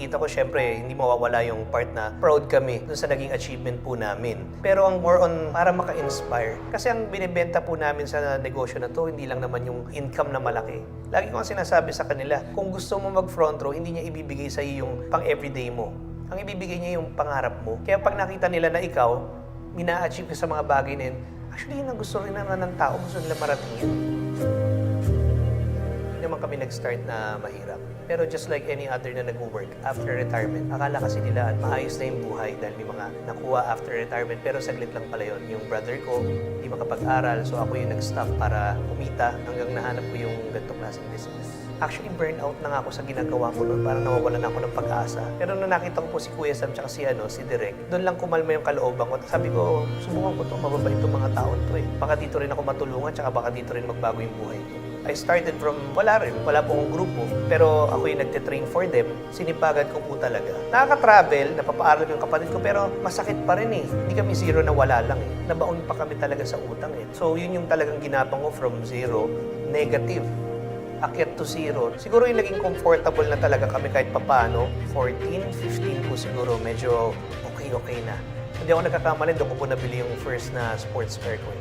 nakikita ko, syempre, hindi mawawala yung part na proud kami dun sa naging achievement po namin. Pero ang more on para maka-inspire. Kasi ang binibenta po namin sa negosyo na to, hindi lang naman yung income na malaki. Lagi ko ang sinasabi sa kanila, kung gusto mo mag-front row, hindi niya ibibigay sa iyo yung pang-everyday mo. Ang ibibigay niya yung pangarap mo. Kaya pag nakita nila na ikaw, mina-achieve ka sa mga bagay na yun, actually, yun ang gusto rin naman ng tao, gusto nila marating yun. Hindi naman kami nag-start na mahirap. Pero just like any other na nag-work after retirement, akala kasi nila maayos na yung buhay dahil may mga nakuha after retirement. Pero saglit lang pala yun. Yung brother ko, hindi makapag-aral, so ako yung nag-stop para kumita hanggang nahanap ko yung ganitong klaseng business. Actually, burnout na nga ako sa ginagawa ko noon. Parang nawawalan na ako ng pag-asa. Pero nung nakita ko po si Kuya Sam tsaka si Direk, doon lang kumalma yung kalooban ko. Sabi ko, subukan ko to, mababait itong mga taon to eh. Baka dito rin ako matulungan, tsaka baka dito rin magbago yung buhay ko. I started from wala rin. Wala po akong grupo. Pero ako yung nagtitrain for them. Sinipagan ko po talaga. Nakaka-travel, napapaaral ko yung kapatid ko, pero masakit pa rin eh. Hindi kami zero na wala lang eh. Nabaon pa kami talaga sa utang eh. So yun yung talagang ginapang ko from zero, negative. Akyat to zero. Siguro yung naging comfortable na talaga kami kahit papano. 14, 15 po siguro. Medyo okay na. Hindi ako nagkakamali. Doon ko po nabili yung first na sportswear ko.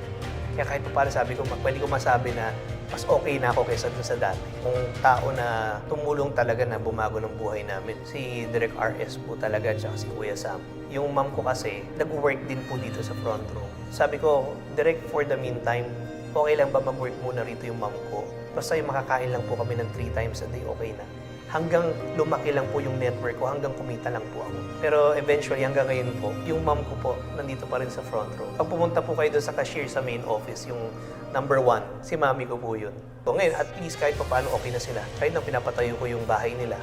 Kaya kahit paano sabi ko, pwede ko masabi na mas okay na ako kaysa dun sa dati. Kung tao na tumulong talaga na bumago ng buhay namin. Si Direk RS po talaga, tsaka si Kuya Sam. Yung mom ko kasi, nag-work din po dito sa front row. Sabi ko, Direk, for the meantime, okay lang ba mag-work muna rito yung mom ko? Basta yung makakain lang po kami ng 3 times a day, okay na. Hanggang lumaki lang po yung network ko, hanggang kumita lang po ako. Pero eventually, hanggang ngayon po, yung mom ko po, nandito pa rin sa front row. Pag pumunta po kayo doon sa cashier sa main office, yung number 1, si mami ko po yun. So ngayon, at least kahit pa paano okay na sila. Kahit na pinapatayo ko yung bahay nila.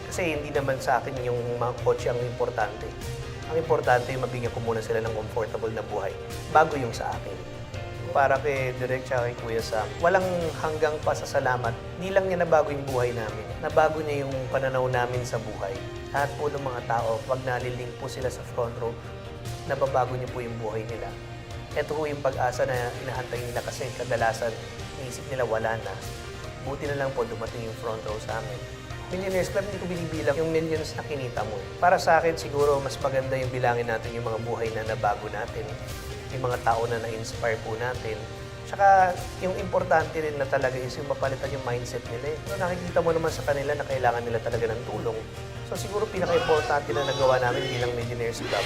Kasi hindi naman sa akin yung mga kotse ang importante. Ang importante yung mabigyan ko muna sila ng comfortable na buhay bago yung sa akin. Para kay Direk tsaka kay Kuya Sam, walang hanggang pasasalamat. Hindi lang niya nabago yung buhay namin. Nabago niya yung pananaw namin sa buhay. Lahat po ng mga tao, pag nalilink po sila sa front row, nababago niyo po yung buhay nila. Ito po yung pag-asa na inahantay nila kasi kadalasan, iisip nila wala na. Buti na lang po dumating yung front row sa amin. Millionaires Club, hindi ko binibilang yung millions na kinita mo. Para sa akin, siguro mas maganda yung bilangin natin yung mga buhay na nabago natin. Yung mga tao na na-inspire po natin. Tsaka yung importante rin na talaga is yung mapalitan yung mindset nila. So, nakikita mo naman sa kanila na kailangan nila talaga ng tulong. So siguro pinaka-importante na nagawa namin bilang Millionaires Club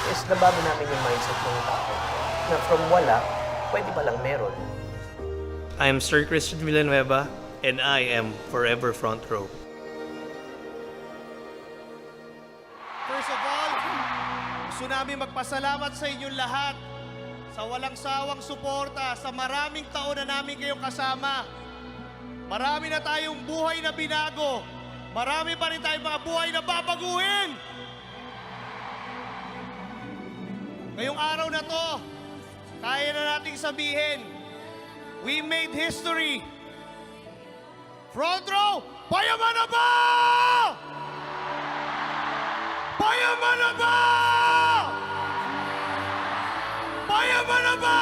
is nabago namin yung mindset ng tao. Na from wala, pwede palang meron. I am Sir Christian Villanueva and I am forever front row. First of all, gusto namin magpasalamat sa inyong lahat sa walang sawang suporta, sa maraming taon na namin kayong kasama. Marami na tayong buhay na binago. Marami pa rin tayong mga buhay na babaguhin. Ngayong araw na to, kaya na nating sabihin, we made history. Front row, payaman na ba? Payaman na ba? Payaman na ba?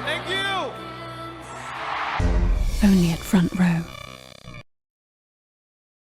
Thank you! Only at Front Row.